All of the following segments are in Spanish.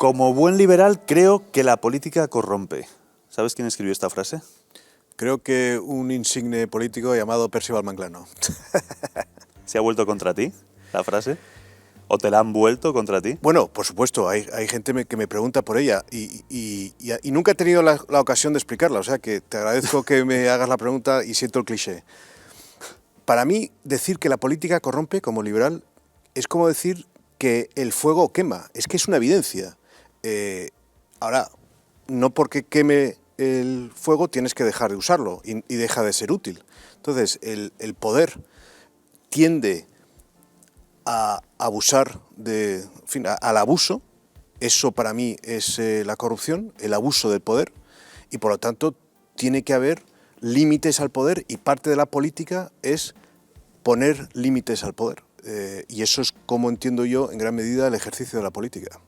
Como buen liberal, creo que la política corrompe. ¿Sabes quién escribió esta frase? Creo que un insigne político llamado Percival Manglano. ¿Se ha vuelto contra ti la frase? ¿O te la han vuelto contra ti? Bueno, por supuesto, hay gente que me pregunta por ella y nunca he tenido la ocasión de explicarla, o sea que te agradezco que me hagas la pregunta y siento el cliché. Para mí, decir que la política corrompe como liberal es como decir que el fuego quema, es que es una evidencia. Ahora, no porque queme el fuego tienes que dejar de usarlo y deja de ser útil. Entonces, el poder tiende a abusar al abuso. Eso para mí es la corrupción, el abuso del poder, y por lo tanto tiene que haber límites al poder, y parte de la política es poner límites al poder. Y eso es como entiendo yo en gran medida el ejercicio de la política.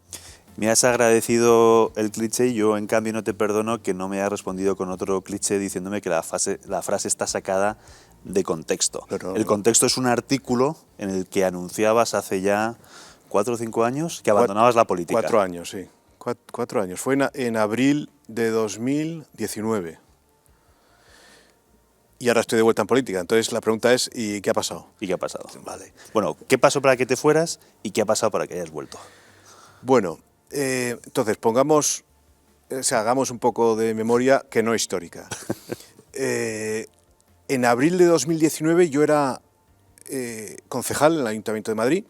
Me has agradecido el cliché y yo en cambio no te perdono que no me hayas respondido con otro cliché diciéndome que la frase está sacada de contexto. Pero, el contexto es un artículo en el que anunciabas hace ya 4 o 5 años que abandonabas la política. 4 años, sí. 4 años. Fue en abril de 2019. Y ahora estoy de vuelta en política. Entonces la pregunta es, ¿y qué ha pasado? ¿Y qué ha pasado? Vale. Bueno, ¿qué pasó para que te fueras y qué ha pasado para que hayas vuelto? Bueno, entonces hagamos un poco de memoria que no histórica. En abril de 2019 yo era concejal en el Ayuntamiento de Madrid.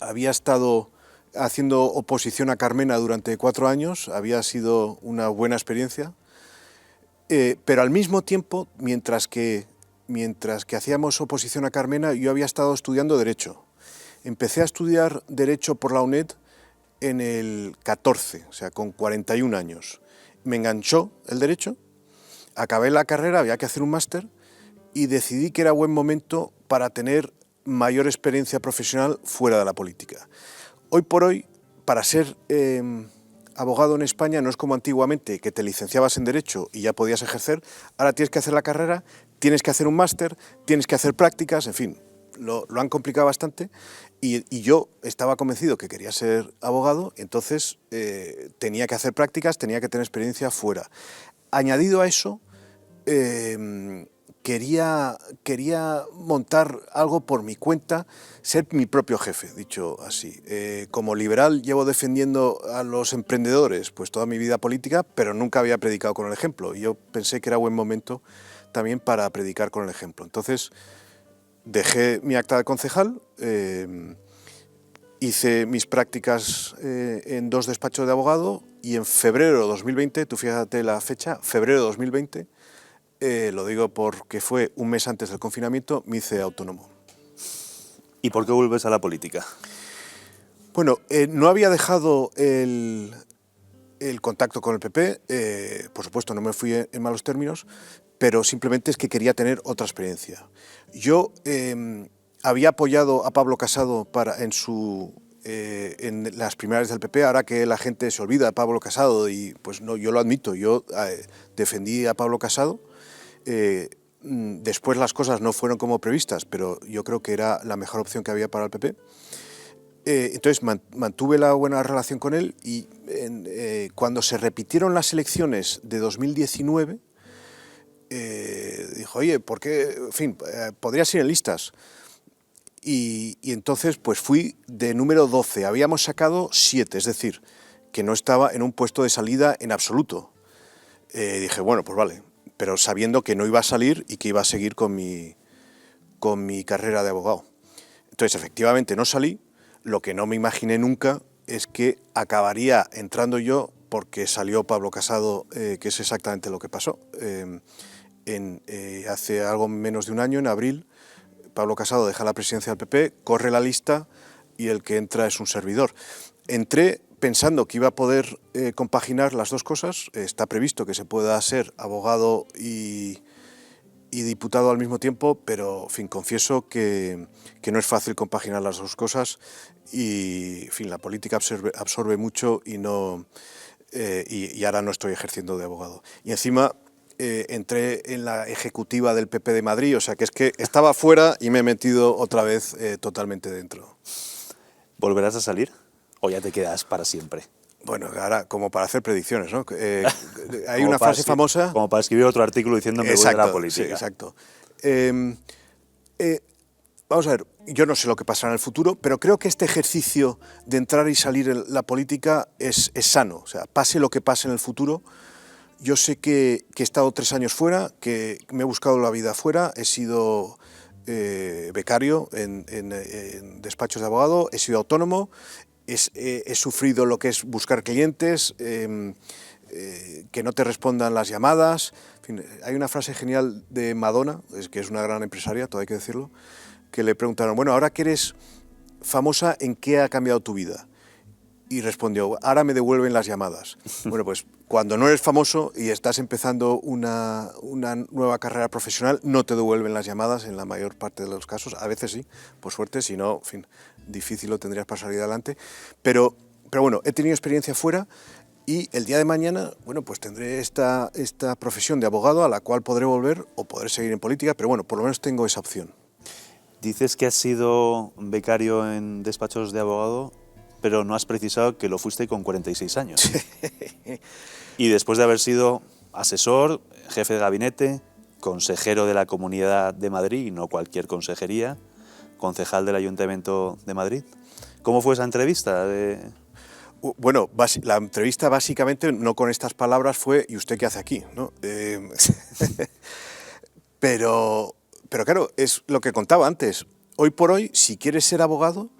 Había estado haciendo oposición a Carmena durante 4 años, había sido una buena experiencia. Pero al mismo tiempo, mientras que hacíamos oposición a Carmena, yo había estado estudiando Derecho. Empecé a estudiar Derecho por la UNED en el 14, o sea, con 41 años. Me enganchó el Derecho, acabé la carrera, había que hacer un máster, y decidí que era buen momento para tener mayor experiencia profesional fuera de la política. Hoy por hoy, para ser abogado en España no es como antiguamente, que te licenciabas en Derecho y ya podías ejercer. Ahora tienes que hacer la carrera, tienes que hacer un máster, tienes que hacer prácticas, en fin, lo han complicado bastante, y yo estaba convencido que quería ser abogado, entonces tenía que hacer prácticas, tenía que tener experiencia fuera. Añadido a eso, quería montar algo por mi cuenta, ser mi propio jefe, dicho así. Como liberal llevo defendiendo a los emprendedores pues toda mi vida política, pero nunca había predicado con el ejemplo, y yo pensé que era buen momento también para predicar con el ejemplo. Entonces dejé mi acta de concejal, hice mis prácticas en 2 despachos de abogado, y en febrero de 2020, tú fíjate la fecha, febrero de 2020, lo digo porque fue un mes antes del confinamiento, me hice autónomo. ¿Y por qué vuelves a la política? Bueno, no había dejado el contacto con el PP, por supuesto no me fui en malos términos, pero simplemente es que quería tener otra experiencia. Yo había apoyado a Pablo Casado en las primarias del PP, ahora que la gente se olvida de Pablo Casado, y pues no, yo lo admito, yo defendí a Pablo Casado. Después las cosas no fueron como previstas, pero yo creo que era la mejor opción que había para el PP. Entonces mantuve la buena relación con él, y cuando se repitieron las elecciones de 2019, dijo, oye, ¿por qué? En fin, podrías ir en listas. Y entonces pues fui de número 12, habíamos sacado 7, es decir, que no estaba en un puesto de salida en absoluto. Dije, bueno, pues vale, pero sabiendo que no iba a salir y que iba a seguir con mi carrera de abogado. Entonces, efectivamente, no salí. Lo que no me imaginé nunca es que acabaría entrando yo porque salió Pablo Casado, que es exactamente lo que pasó. Hace algo menos de un año, en abril, Pablo Casado deja la presidencia del PP, corre la lista, y el que entra es un servidor. Entré pensando que iba a poder compaginar las dos cosas. Está previsto que se pueda ser abogado y diputado al mismo tiempo, pero en fin, confieso que no es fácil compaginar las dos cosas, y en fin, la política absorbe mucho, y ahora no estoy ejerciendo de abogado. Y encima entré en la ejecutiva del PP de Madrid, o sea que es que estaba fuera y me he metido otra vez totalmente dentro. ¿Volverás a salir o ya te quedas para siempre? Bueno, ahora, como para hacer predicciones, ¿no? Hay Como una para frase famosa... como para escribir otro artículo diciendo me voy de la Exacto, sí, política. exacto. Eh, eh, Vamos a ver, yo no sé lo que pasará en el futuro, pero creo que este ejercicio de entrar y salir en la política es sano. O sea, pase lo que pase en el futuro, yo sé que he estado 3 años fuera, que me he buscado la vida fuera, he sido becario en despachos de abogado, he sido autónomo, he sufrido lo que es buscar clientes, que no te respondan las llamadas. En fin, hay una frase genial de Madonna, que es una gran empresaria, todo hay que decirlo, que le preguntaron, bueno, ahora que eres famosa, ¿en qué ha cambiado tu vida? Y respondió, ahora me devuelven las llamadas. Bueno, pues cuando no eres famoso y estás empezando una nueva carrera profesional, no te devuelven las llamadas en la mayor parte de los casos. A veces sí, por suerte, si no, en fin, difícil lo tendrías para salir adelante. Pero bueno, he tenido experiencia fuera y el día de mañana, bueno, pues tendré esta profesión de abogado a la cual podré volver o podré seguir en política, pero bueno, por lo menos tengo esa opción. Dices que has sido becario en despachos de abogado, pero no has precisado que lo fuiste con 46 años. Y después de haber sido asesor, jefe de gabinete, consejero de la Comunidad de Madrid, y no cualquier consejería, concejal del Ayuntamiento de Madrid. ¿Cómo fue esa entrevista? Bueno, la entrevista básicamente, no con estas palabras, fue ¿y usted qué hace aquí? ¿No? Pero claro, es lo que contaba antes. Hoy por hoy, si quieres ser abogado,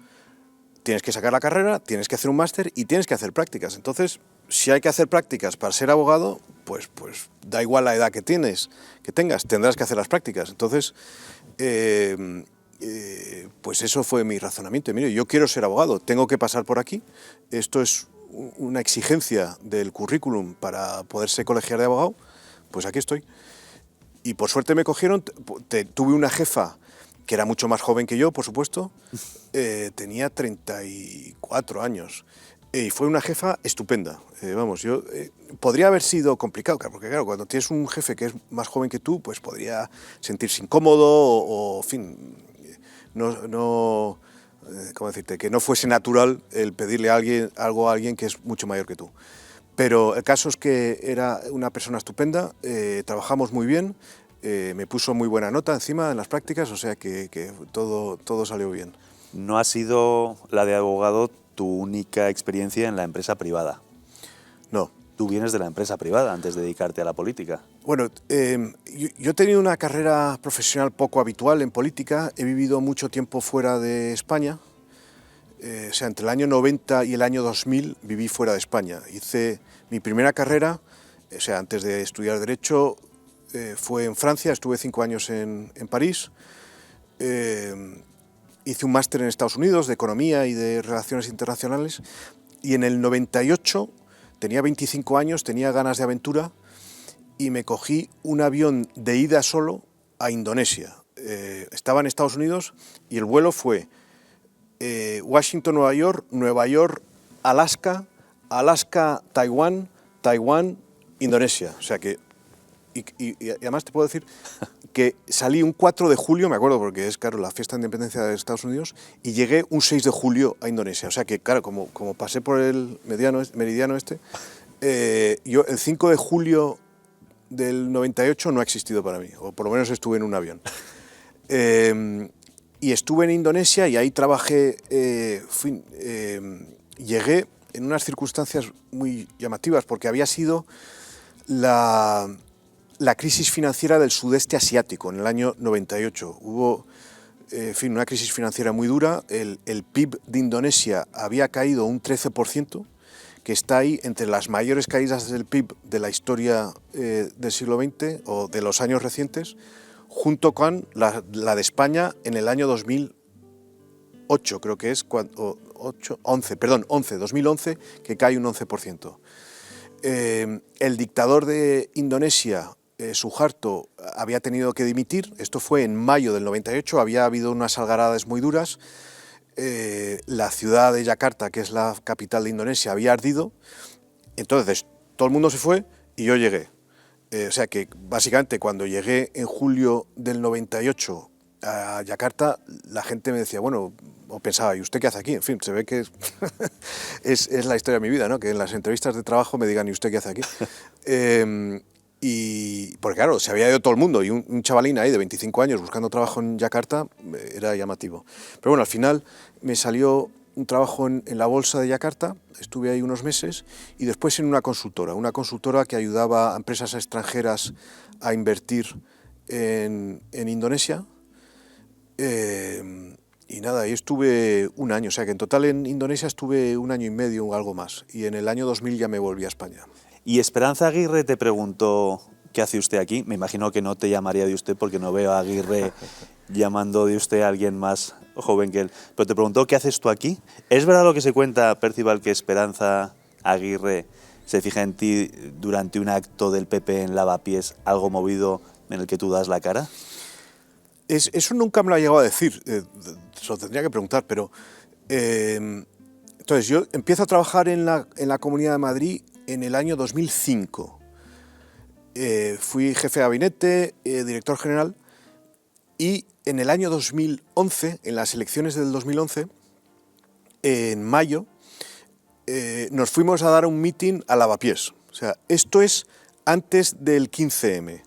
tienes que sacar la carrera, tienes que hacer un máster y tienes que hacer prácticas. Entonces, si hay que hacer prácticas para ser abogado, pues da igual la edad que tengas, tendrás que hacer las prácticas. Entonces, pues eso fue mi razonamiento. Mire, yo quiero ser abogado, tengo que pasar por aquí. Esto es una exigencia del currículum para poder ser colegial de abogado, pues aquí estoy. Y por suerte me cogieron, tuve una jefa que era mucho más joven que yo, por supuesto, tenía 34 años, y fue una jefa estupenda. Podría haber sido complicado, porque claro, cuando tienes un jefe que es más joven que tú, pues podría sentirse incómodo o en fin, ¿cómo decirte? Que no fuese natural el pedirle algo a alguien que es mucho mayor que tú. Pero el caso es que era una persona estupenda, trabajamos muy bien, me puso muy buena nota encima en las prácticas, o sea que todo salió bien. No ha sido la de abogado tu única experiencia en la empresa privada. No. Tú vienes de la empresa privada antes de dedicarte a la política. Bueno, yo he tenido una carrera profesional poco habitual en política, he vivido mucho tiempo fuera de España. O sea, entre el año 90 y el año 2000 viví fuera de España. Hice mi primera carrera, o sea, antes de estudiar Derecho, fue en Francia, estuve 5 años en París. Hice un máster en Estados Unidos de Economía y de Relaciones Internacionales. Y en el 98, tenía 25 años, tenía ganas de aventura y me cogí un avión de ida solo a Indonesia. Estaba en Estados Unidos y el vuelo fue Washington, Nueva York, Nueva York, Alaska, Alaska, Taiwán, Taiwán, Indonesia. O sea que, y además te puedo decir que salí un 4 de julio, me acuerdo porque es, claro, la fiesta de independencia de Estados Unidos, y llegué un 6 de julio a Indonesia. O sea que, claro, como pasé por el meridiano este, yo el 5 de julio del 98 no ha existido para mí, o por lo menos estuve en un avión. Y estuve en Indonesia y ahí trabajé, llegué en unas circunstancias muy llamativas porque había sido la crisis financiera del sudeste asiático en el año 98. Hubo una crisis financiera muy dura, el PIB de Indonesia había caído un 13%, que está ahí entre las mayores caídas del PIB de la historia del siglo XX o de los años recientes, junto con la de España en el año 2008, creo que es, 2011, que cae un 11%. El dictador de Indonesia, Suharto, había tenido que dimitir, esto fue en mayo del 98, había habido unas algaradas muy duras, la ciudad de Yakarta, que es la capital de Indonesia, había ardido, entonces todo el mundo se fue y yo llegué. O sea que básicamente cuando llegué en julio del 98 a Yakarta, la gente me decía, bueno, o pensaba, ¿y usted qué hace aquí? En fin, se ve que es la historia de mi vida, ¿no? Que en las entrevistas de trabajo me digan, ¿y usted qué hace aquí? Y porque claro, se había ido todo el mundo y un chavalín ahí de 25 años buscando trabajo en Yakarta era llamativo. Pero bueno, al final me salió un trabajo en la bolsa de Yakarta, estuve ahí unos meses, y después en una consultora que ayudaba a empresas extranjeras a invertir en Indonesia. Y nada, ahí estuve un año, o sea que en total en Indonesia estuve un año y medio o algo más, y en el año 2000 ya me volví a España. Y Esperanza Aguirre te preguntó, ¿qué hace usted aquí? Me imagino que no te llamaría de usted porque no veo a Aguirre llamando de usted a alguien más joven que él. Pero te preguntó, ¿qué haces tú aquí? ¿Es verdad lo que se cuenta, Percival, que Esperanza Aguirre se fija en ti durante un acto del PP en Lavapiés, algo movido en el que tú das la cara? Eso nunca me lo ha llegado a decir, se lo tendría que preguntar, pero... entonces yo empiezo a trabajar en la Comunidad de Madrid en el año 2005. Fui jefe de gabinete, director general, y en el año 2011, en las elecciones del 2011, en mayo, nos fuimos a dar un meeting a Lavapiés. O sea, esto es antes del 15M.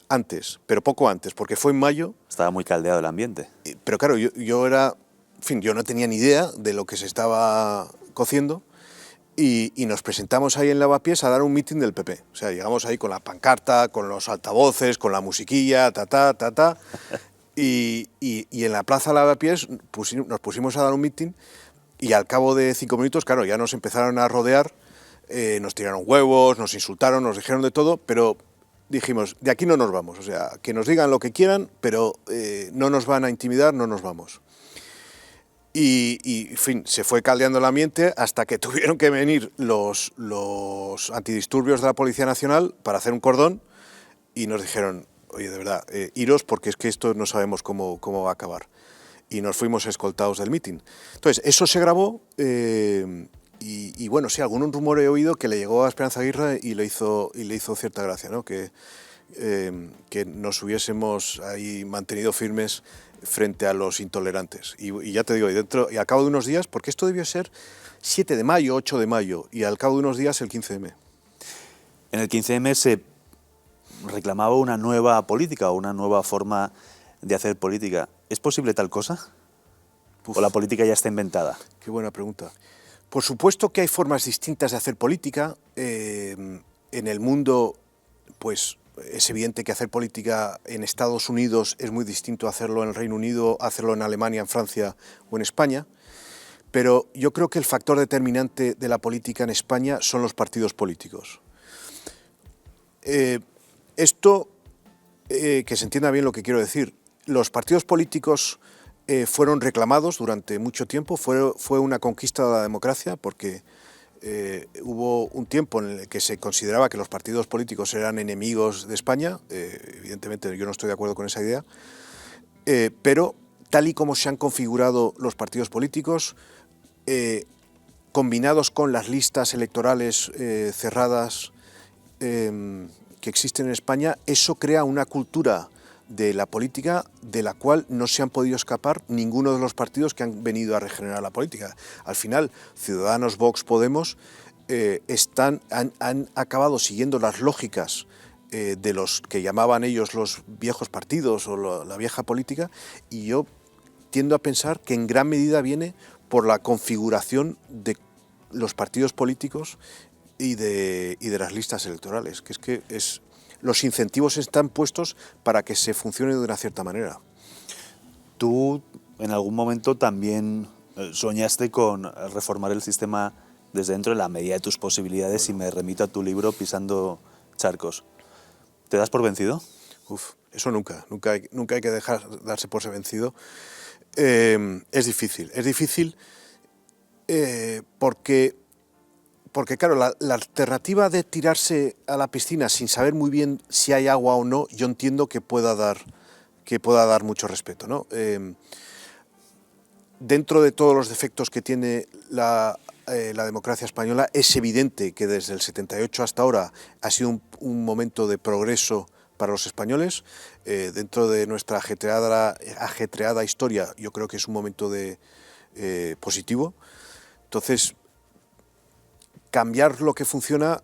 Antes, pero poco antes, porque fue en mayo. Estaba muy caldeado el ambiente. Pero claro, yo era... En fin, yo no tenía ni idea de lo que se estaba cociendo y nos presentamos ahí en Lavapiés a dar un meeting del PP. O sea, llegamos ahí con la pancarta, con los altavoces, con la musiquilla, y en la plaza Lavapiés nos pusimos a dar un meeting y al cabo de 5 minutos, claro, ya nos empezaron a rodear, nos tiraron huevos, nos insultaron, nos dijeron de todo, pero dijimos, de aquí no nos vamos. O sea, que nos digan lo que quieran, pero no nos van a intimidar, no nos vamos. Y en fin, se fue caldeando el ambiente hasta que tuvieron que venir los antidisturbios de la Policía Nacional para hacer un cordón y nos dijeron, oye, de verdad, iros porque es que esto no sabemos cómo va a acabar. Y nos fuimos escoltados del mitin. Entonces, eso se grabó y bueno, sí, algún rumor he oído que le llegó a Esperanza Aguirre y le hizo cierta gracia, ¿no? Que nos hubiésemos ahí mantenido firmes frente a los intolerantes. Y ya te digo, y al cabo de unos días, porque esto debió ser 7 de mayo, 8 de mayo, y al cabo de unos días el 15M. En el 15M se reclamaba una nueva política o una nueva forma de hacer política. ¿Es posible tal cosa? ¿O la política ya está inventada? Qué buena pregunta. Por supuesto que hay formas distintas de hacer política. En el mundo, pues es evidente que hacer política en Estados Unidos es muy distinto a hacerlo en el Reino Unido, hacerlo en Alemania, en Francia o en España, pero yo creo que el factor determinante de la política en España son los partidos políticos. Esto, que se entienda bien lo que quiero decir, los partidos políticos fueron reclamados durante mucho tiempo, fue una conquista de la democracia porque hubo un tiempo en el que se consideraba que los partidos políticos eran enemigos de España, evidentemente yo no estoy de acuerdo con esa idea, pero tal y como se han configurado los partidos políticos, combinados con las listas electorales cerradas que existen en España, eso crea una cultura de la política de la cual no se han podido escapar ninguno de los partidos que han venido a regenerar la política. Al final, Ciudadanos, Vox, Podemos han acabado siguiendo las lógicas de los que llamaban ellos los viejos partidos o la vieja política, y yo tiendo a pensar que en gran medida viene por la configuración de los partidos políticos y de las listas electorales, que los incentivos están puestos para que se funcione de una cierta manera. Tú en algún momento también soñaste con reformar el sistema desde dentro en la medida de tus posibilidades, y me remito a tu libro Pisando charcos. ¿Te das por vencido? Eso nunca hay que darse por vencido. Es difícil porque claro, la alternativa de tirarse a la piscina sin saber muy bien si hay agua o no, yo entiendo que pueda dar mucho respeto, ¿no? Dentro de todos los defectos que tiene la democracia española, es evidente que desde el 78 hasta ahora ha sido un momento de progreso para los españoles. Dentro de nuestra ajetreada historia, yo creo que es un momento de positivo. Entonces, cambiar lo que funciona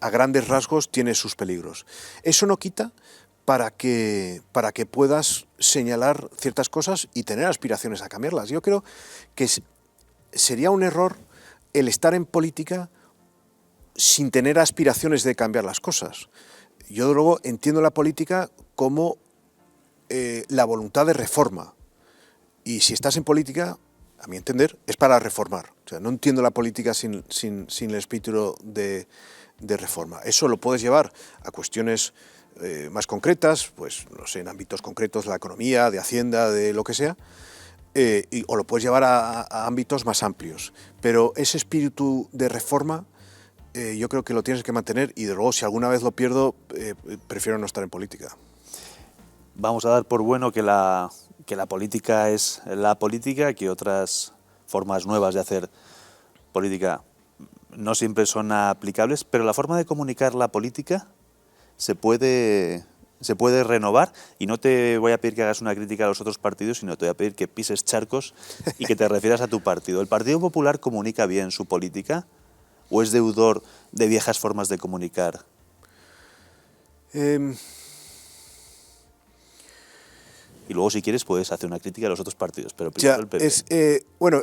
a grandes rasgos tiene sus peligros. Eso no quita para que puedas señalar ciertas cosas y tener aspiraciones a cambiarlas. Yo creo que sería un error el estar en política sin tener aspiraciones de cambiar las cosas. Yo luego entiendo la política como la voluntad de reforma. Y si estás en política, a mi entender, es para reformar. O sea, no entiendo la política sin el espíritu de reforma. Eso lo puedes llevar a cuestiones más concretas, pues no sé, en ámbitos concretos de la economía, de Hacienda, de lo que sea, o lo puedes llevar a ámbitos más amplios. Pero ese espíritu de reforma yo creo que lo tienes que mantener y de luego si alguna vez lo pierdo, prefiero no estar en política. Vamos a dar por bueno que la política es la política, que otras formas nuevas de hacer política no siempre son aplicables, pero la forma de comunicar la política se puede renovar, y no te voy a pedir que hagas una crítica a los otros partidos, sino te voy a pedir que pises charcos y que te refieras a tu partido. ¿El Partido Popular comunica bien su política o es deudor de viejas formas de comunicar? Y luego, si quieres, puedes hacer una crítica a los otros partidos, pero primero el PP. Bueno,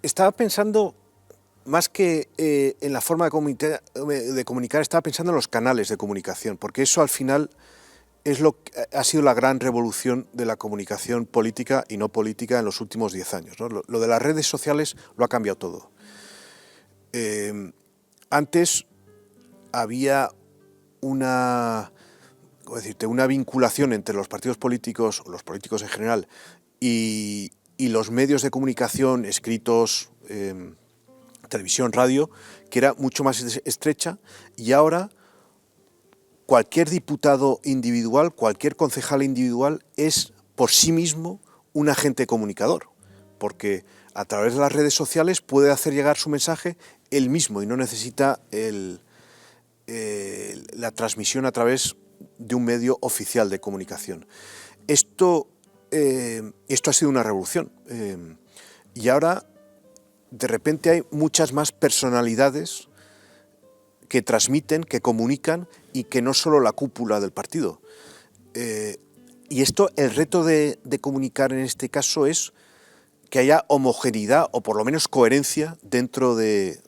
estaba pensando, más que en la forma de comunicar, estaba pensando en los canales de comunicación, porque eso al final es lo que ha sido la gran revolución de la comunicación política y no política en los últimos 10 años, ¿no? Lo de las redes sociales lo ha cambiado todo. Antes había una vinculación entre los partidos políticos, o los políticos en general, y los medios de comunicación escritos, televisión, radio, que era mucho más estrecha, y ahora cualquier diputado individual, cualquier concejal individual es por sí mismo un agente comunicador, porque a través de las redes sociales puede hacer llegar su mensaje él mismo y no necesita la transmisión a través de un medio oficial de comunicación. Esto ha sido una revolución y ahora de repente hay muchas más personalidades que transmiten, que comunican y que no solo la cúpula del partido. Y el reto de comunicar en este caso es que haya homogeneidad o por lo menos coherencia dentro de...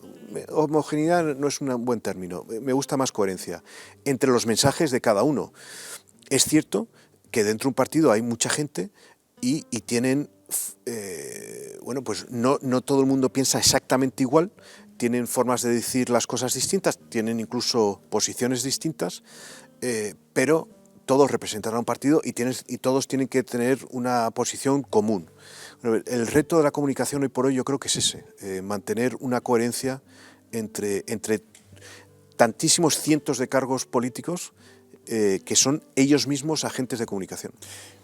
Homogeneidad no es un buen término, me gusta más coherencia, entre los mensajes de cada uno. Es cierto que dentro de un partido hay mucha gente y tienen... pues no todo el mundo piensa exactamente igual, tienen formas de decir las cosas distintas, tienen incluso posiciones distintas, pero todos representan a un partido y todos tienen que tener una posición común. El reto de la comunicación hoy por hoy yo creo que es ese, mantener una coherencia entre tantísimos cientos de cargos políticos que son ellos mismos agentes de comunicación.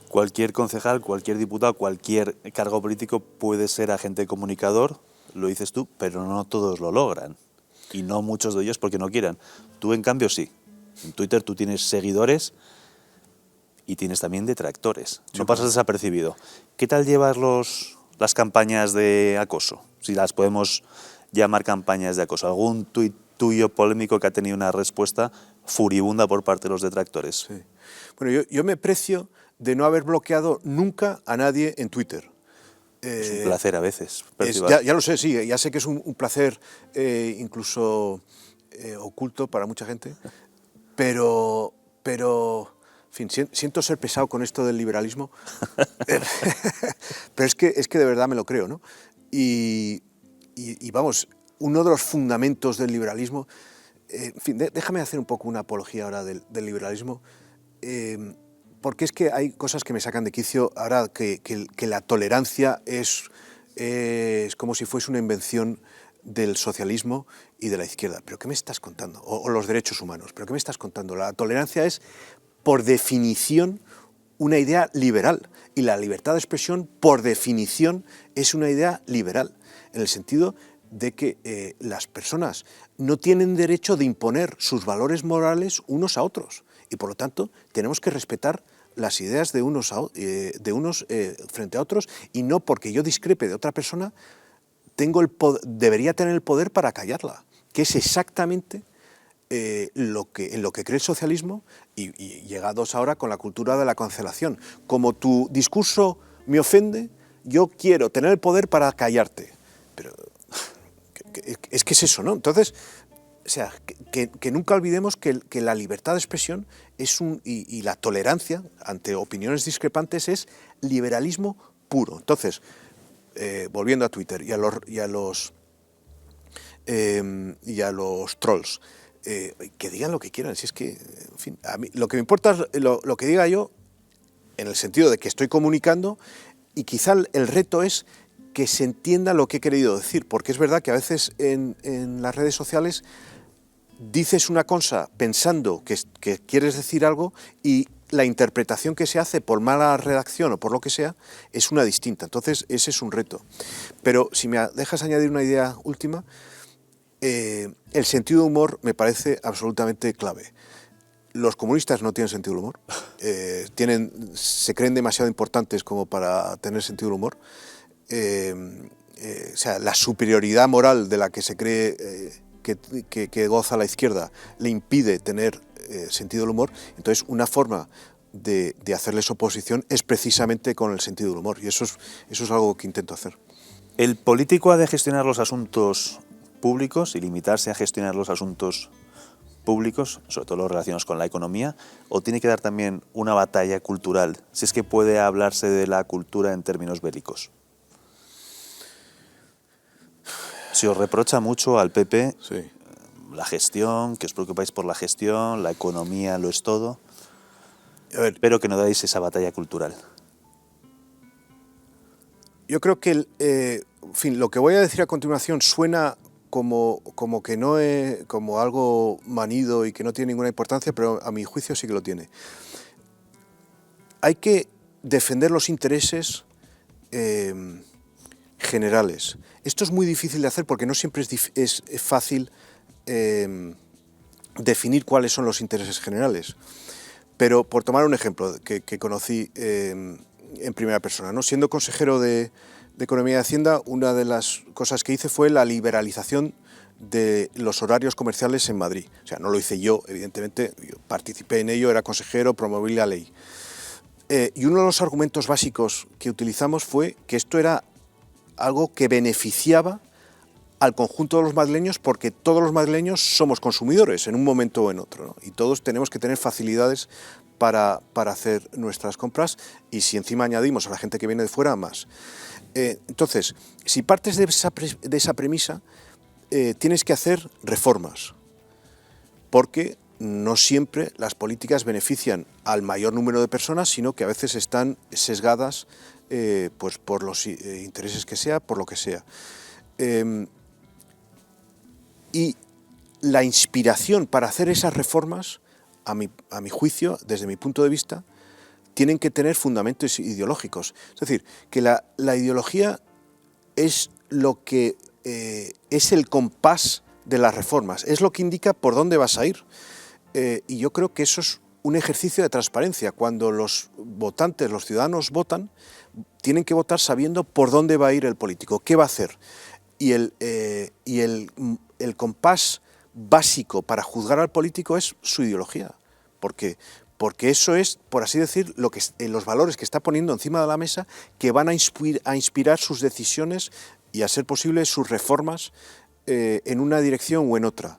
Cualquier concejal, cualquier diputado, cualquier cargo político puede ser agente comunicador, lo dices tú, pero no todos lo logran. Y no muchos de ellos porque no quieran. Tú, en cambio, sí. En Twitter tú tienes seguidores y tienes también detractores. No pasas desapercibido. ¿Qué tal llevas las campañas de acoso? Si las podemos llamar campañas de acoso. ¿Algún tuit tuyo polémico que ha tenido una respuesta furibunda por parte de los detractores? Sí. Bueno, yo me precio de no haber bloqueado nunca a nadie en Twitter. Es un placer a veces. Ya lo sé, sí, ya sé que es un placer incluso oculto para mucha gente, pero en fin, siento ser pesado con esto del liberalismo, pero es que de verdad me lo creo, ¿no? Y vamos, uno de los fundamentos del liberalismo, en fin, déjame hacer un poco una apología ahora del liberalismo, porque es que hay cosas que me sacan de quicio ahora que la tolerancia es como si fuese una invención del socialismo y de la izquierda. ¿Pero qué me estás contando? O los derechos humanos. ¿Pero qué me estás contando? La tolerancia es, por definición, una idea liberal. Y la libertad de expresión, por definición, es una idea liberal. En el sentido de que las personas no tienen derecho de imponer sus valores morales unos a otros. Y por lo tanto tenemos que respetar las ideas de unos frente a otros, y no porque yo discrepe de otra persona debería tener el poder para callarla, que es exactamente en lo que cree el socialismo y llegados ahora con la cultura de la cancelación. Como tu discurso me ofende, yo quiero tener el poder para callarte. Pero es que es eso, ¿no? Entonces, o sea, que nunca olvidemos que la libertad de expresión y la tolerancia ante opiniones discrepantes es liberalismo puro. Entonces, volviendo a Twitter y a los trolls, que digan lo que quieran, si es que, en fin, a mí lo que me importa es lo que diga yo, en el sentido de que estoy comunicando, y quizá el reto es que se entienda lo que he querido decir, porque es verdad que a veces en las redes sociales dices una cosa pensando que quieres decir algo y la interpretación que se hace por mala redacción o por lo que sea es una distinta. Entonces ese es un reto. Pero si me dejas añadir una idea última, el sentido de humor me parece absolutamente clave. Los comunistas no tienen sentido del humor, se creen demasiado importantes como para tener sentido del humor. O sea, la superioridad moral de la que se cree que goza la izquierda le impide tener sentido del humor. Entonces, una forma de hacerles oposición es precisamente con el sentido del humor, y eso es algo que intento hacer. ¿El político ha de gestionar los asuntos públicos y limitarse a gestionar los asuntos públicos, sobre todo los relacionados con la economía, o tiene que dar también una batalla cultural, si es que puede hablarse de la cultura en términos bélicos? Se os reprocha mucho al PP Sí. la gestión, que os preocupáis por la gestión, la economía lo es todo, A ver, pero que no dais esa batalla cultural. yo creo que en fin, lo que voy a decir a continuación suena como que no es como algo manido y que no tiene ninguna importancia, pero a mi juicio sí que lo tiene. Hay que defender los intereses generales. Esto es muy difícil de hacer porque no siempre es fácil definir cuáles son los intereses generales. Pero por tomar un ejemplo que conocí en primera persona, ¿no? Siendo consejero de Economía y Hacienda, una de las cosas que hice fue la liberalización de los horarios comerciales en Madrid. O sea, no lo hice yo, evidentemente, yo participé en ello, era consejero, promoví la ley. Y uno de los argumentos básicos que utilizamos fue que esto era algo que beneficiaba al conjunto de los madrileños, porque todos los madrileños somos consumidores en un momento o en otro, ¿no? Y todos tenemos que tener facilidades para hacer nuestras compras, y si encima añadimos a la gente que viene de fuera, más. Entonces, si partes de esa premisa, tienes que hacer reformas, porque no siempre las políticas benefician al mayor número de personas, sino que a veces están sesgadas pues por los intereses que sea, por lo que sea. Y la inspiración para hacer esas reformas, a mi juicio, desde mi punto de vista, tienen que tener fundamentos ideológicos. Es decir, que la ideología es lo que es el compás de las reformas, es lo que indica por dónde vas a ir. Y yo creo que eso es un ejercicio de transparencia. Cuando los votantes, los ciudadanos votan, tienen que votar sabiendo por dónde va a ir el político, qué va a hacer. Y el compás básico para juzgar al político es su ideología, porque eso es, por así decir, los valores que está poniendo encima de la mesa, que van a inspirar sus decisiones y, a ser posible, sus reformas en una dirección o en otra.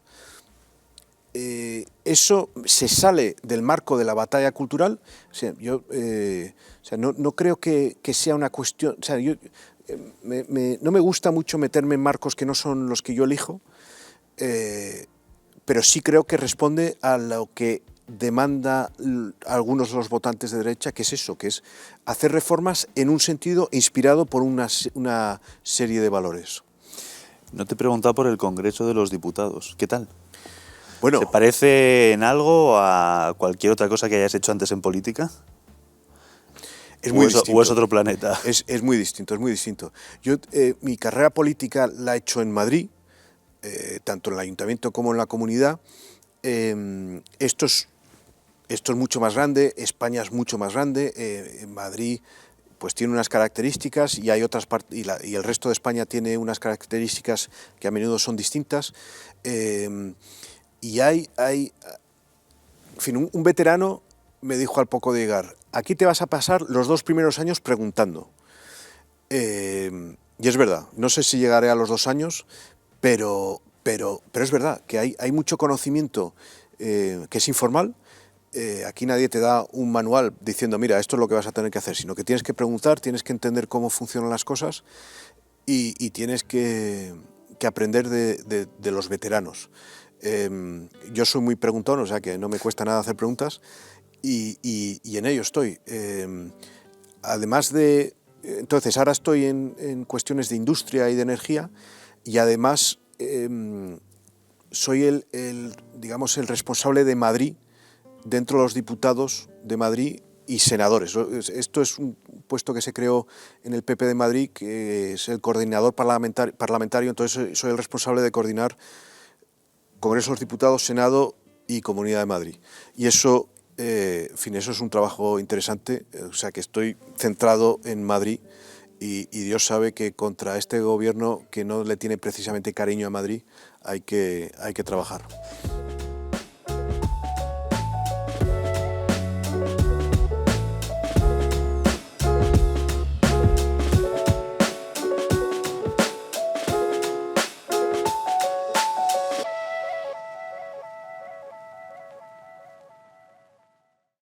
Eso se sale del marco de la batalla cultural. O sea, yo no creo que sea una cuestión. O sea, no me gusta mucho meterme en marcos que no son los que yo elijo, pero sí creo que responde a lo que demanda algunos de los votantes de derecha, que es eso, que es hacer reformas en un sentido inspirado por una serie de valores. No te he preguntado por el Congreso de los Diputados. ¿Qué tal? Bueno, ¿Se parece en algo a cualquier otra cosa que hayas hecho antes en política? es muy distinto. ¿O es otro planeta? Es muy distinto, es muy distinto. Yo mi carrera política la he hecho en Madrid, tanto en el ayuntamiento como en la comunidad. Esto es mucho más grande, España es mucho más grande. En Madrid pues tiene unas características y hay otras y el resto de España tiene unas características que a menudo son distintas. Y en fin, un veterano me dijo al poco de llegar: aquí te vas a pasar los 2 primeros años preguntando. Y es verdad, no sé si llegaré a los 2 años, pero es verdad que hay mucho conocimiento que es informal. Aquí nadie te da un manual diciendo, mira, esto es lo que vas a tener que hacer, sino que tienes que preguntar, tienes que entender cómo funcionan las cosas y tienes que aprender de los veteranos. Yo soy muy preguntón, o sea que no me cuesta nada hacer preguntas y en ello estoy. Además de... Entonces, ahora estoy en cuestiones de industria y de energía y además soy digamos, el responsable de Madrid dentro de los diputados de Madrid y senadores. Esto es un puesto que se creó en el PP de Madrid, que es el coordinador parlamentario, entonces soy el responsable de coordinar Congreso de los Diputados, Senado y Comunidad de Madrid. Y eso, en fin, eso es un trabajo interesante, o sea que estoy centrado en Madrid y Dios sabe que contra este gobierno que no le tiene precisamente cariño a Madrid hay que trabajar.